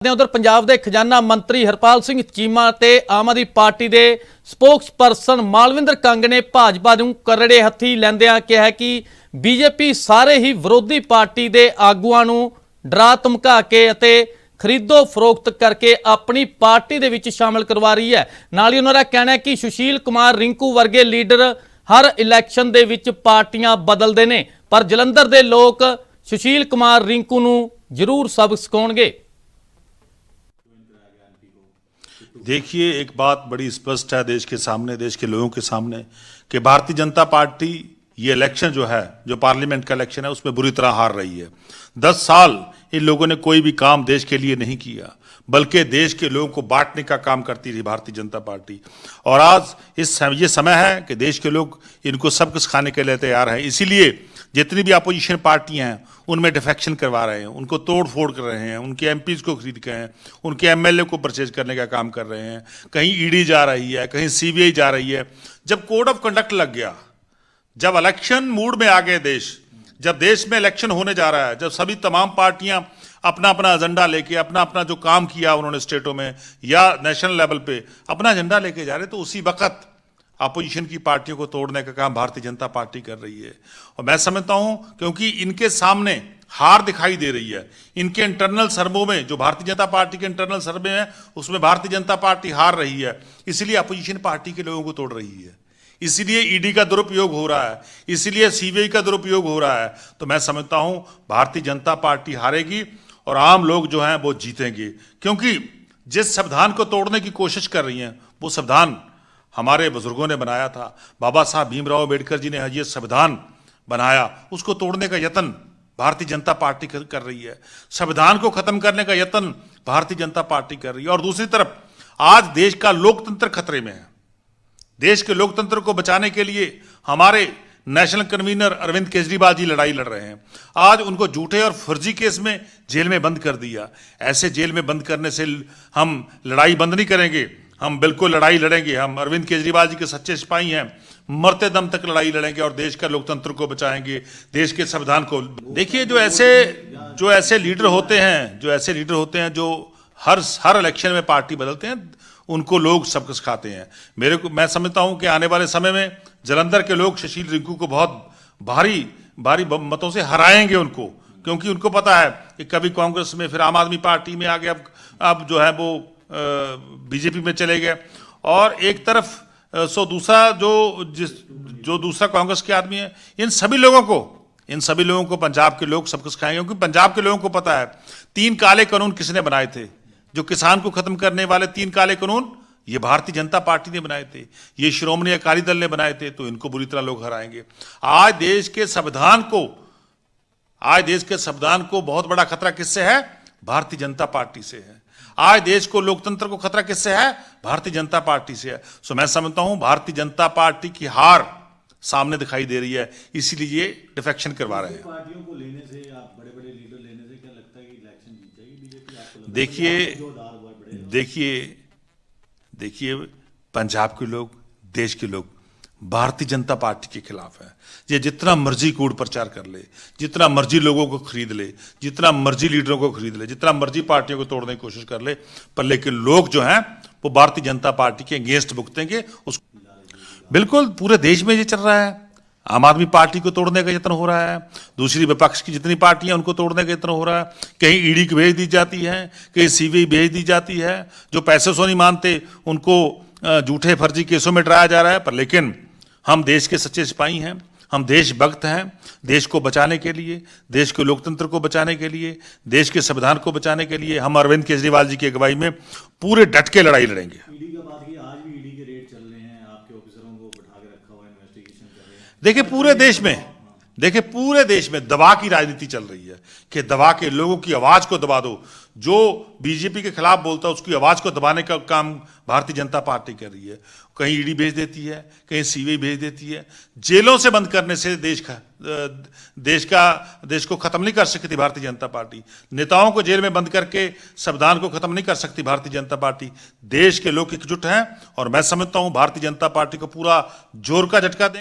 उधर पंजाब के खजाना मंत्री हरपाल सिंह चीमा ते आम आदमी पार्टी के स्पोक्सपर्सन मालविंदर कंग ने भाजपा नूं करड़े हत्थी लैंदिआं कहा कि बीजेपी सारे ही विरोधी पार्टी के आगूआं नूं डरा धमका के अते खरीदो फरोख्त करके अपनी पार्टी दे विच शामिल करवा रही है। नाल ही उन्हां दा कहना है कि सुशील कुमार रिंकू वर्गे लीडर हर इलैक्शन दे विच पार्टियां बदलदे ने, पर जलंधर दे लोग सुशील कुमार रिंकू नूं जरूर सबक सिखाउणगे। देखिए, एक बात बड़ी स्पष्ट है देश के सामने, देश के लोगों के सामने, कि भारतीय जनता पार्टी ये इलेक्शन जो है, जो पार्लियामेंट का इलेक्शन है, उसमें बुरी तरह हार रही है। 10 साल इन लोगों ने कोई भी काम देश के लिए नहीं किया, बल्कि देश के लोगों को बांटने का काम करती रही भारतीय जनता पार्टी। और आज ये समय है कि देश के लोग इनको सब कुछ खाने के लिए तैयार हैं। इसीलिए जितनी भी अपोजिशन पार्टियां हैं उनमें डिफेक्शन करवा रहे हैं, उनको तोड़ फोड़ कर रहे हैं, उनके एमपीज को खरीद के हैं, उनके एमएलए को परचेज करने का काम कर रहे हैं। कहीं ईडी जा रही है, कहीं सीबीआई जा रही है। जब कोड ऑफ कंडक्ट लग गया, जब इलेक्शन मूड में आ गए देश, जब देश में इलेक्शन होने जा रहा है, जब सभी तमाम पार्टियां अपना अपना एजेंडा लेके अपना अपना जो काम किया उन्होंने स्टेटों में या नेशनल लेवल पे अपना एजेंडा लेके जा रहे, तो उसी वक्त अपोजिशन की पार्टियों को तोड़ने का काम भारतीय जनता पार्टी कर रही है। और मैं समझता हूं क्योंकि इनके सामने हार दिखाई दे रही है। इनके इंटरनल सर्वे में, जो भारतीय जनता पार्टी के इंटरनल सर्वे है, उसमें भारतीय जनता पार्टी हार रही है। इसलिए अपोजिशन पार्टी के लोगों को तोड़ रही है, इसीलिए ईडी का दुरुपयोग हो रहा है, इसीलिए सीबीआई का दुरुपयोग हो रहा है। तो मैं समझता हूं भारतीय जनता पार्टी हारेगी और आम लोग जो हैं वो जीतेंगे, क्योंकि जिस संविधान को तोड़ने की कोशिश कर रही हैं वो संविधान हमारे बुजुर्गों ने बनाया था। बाबा साहब भीमराव अम्बेडकर जी ने ये संविधान बनाया, उसको तोड़ने का यत्न भारतीय जनता पार्टी कर रही है। संविधान को खत्म करने का यत्न भारतीय जनता पार्टी कर रही है। और दूसरी तरफ आज देश का लोकतंत्र खतरे में है। देश के लोकतंत्र को बचाने के लिए हमारे नेशनल कन्वीनर अरविंद केजरीवाल जी लड़ाई लड़ रहे हैं। आज उनको झूठे और फर्जी केस में जेल में बंद कर दिया। ऐसे जेल में बंद करने से हम लड़ाई बंद नहीं करेंगे, हम बिल्कुल लड़ाई लड़ेंगे। हम अरविंद केजरीवाल जी के सच्चे सिपाही हैं, मरते दम तक लड़ाई लड़ेंगे और देश का लोकतंत्र को बचाएंगे, देश के संविधान को। देखिए, जो ऐसे लीडर होते हैं जो हर इलेक्शन में पार्टी बदलते हैं, उनको लोग सबक सिखाते हैं। मैं समझता हूं कि आने वाले समय में जलंधर के लोग सुशील रिंकू को बहुत भारी मतों से हराएंगे उनको, क्योंकि उनको पता है कि कभी कांग्रेस में, फिर आम आदमी पार्टी में आ गए, अब जो है वो बीजेपी में चले गए। और एक तरफ दूसरा जो दूसरा कांग्रेस के आदमी है, इन सभी लोगों को पंजाब के लोग सबक सिखाएंगे, क्योंकि पंजाब के लोगों को पता है 3 काले कानून किसने बनाए थे। जो किसान को खत्म करने वाले 3 काले कानून ये भारतीय जनता पार्टी ने बनाए थे, ये श्रोमणी अकाली दल ने बनाए थे। तो इनको बुरी तरह लोग हराएंगे। आज देश के संविधान को बहुत बड़ा खतरा किससे है? भारतीय जनता पार्टी से है। आज देश को, लोकतंत्र को खतरा किससे है? भारतीय जनता पार्टी से है। सो मैं समझता हूं भारतीय जनता पार्टी की हार सामने दिखाई दे रही है, इसीलिए ये डिफेक्शन करवा रहे हैं। पार्टियों को लेने से या बड़े-बड़े लीडर लेने से क्या लगता है कि इलेक्शन जीत जाएगी बीजेपी? आपको लगता देखिए, पंजाब के लोग, देश के लोग भारतीय जनता पार्टी के खिलाफ है। ये जितना मर्जी कूड़ प्रचार कर ले, जितना मर्जी लोगों को खरीद ले, जितना मर्जी लीडरों को खरीद ले, जितना मर्जी पार्टियों को तोड़ने की कोशिश कर ले, पर लेकिन लोग जो हैं वो भारतीय जनता पार्टी के अगेंस्ट भुगतेंगे। बिल्कुल पूरे देश में ये चल रहा है। आम आदमी पार्टी को तोड़ने का यत्न हो रहा है, दूसरी विपक्ष की जितनी पार्टियां उनको तोड़ने का यत्न हो रहा है। कहीं ईडी को भेज दी जाती है, कहीं सीबीआई भेज दी जाती है। जो पैसे से नहीं मानते उनको झूठे फर्जी केसों में डराया जा रहा है। पर लेकिन हम देश के सच्चे सिपाही हैं, हम देशभक्त हैं। देश को बचाने के लिए, देश के लोकतंत्र को बचाने के लिए, देश के संविधान को बचाने के लिए हम अरविंद केजरीवाल जी की अगुवाई में पूरे डट के लड़ाई लड़ेंगे। ईडी का बात की, आज भी ईडी के रेड चल रहे हैं, आपके ऑफिसरों को बैठा के रखा हुआ है, इन्वेस्टिगेशन कर रहे हैं। देखिए, पूरे देश में दबा की राजनीति चल रही है कि दबा के लोगों की आवाज को दबा दो। जो बीजेपी के खिलाफ बोलता है उसकी आवाज को दबाने का काम भारतीय जनता पार्टी कर रही है। कहीं ईडी भेज देती है, कहीं सीबीआई भेज देती है। जेलों से बंद करने से देश को खत्म नहीं कर सकती भारतीय जनता पार्टी। नेताओं को जेल में बंद करके संविधान को खत्म नहीं कर सकती भारतीय जनता पार्टी। देश के लोग एकजुट हैं और मैं समझता हूं भारतीय जनता पार्टी को पूरा जोर का झटका दें।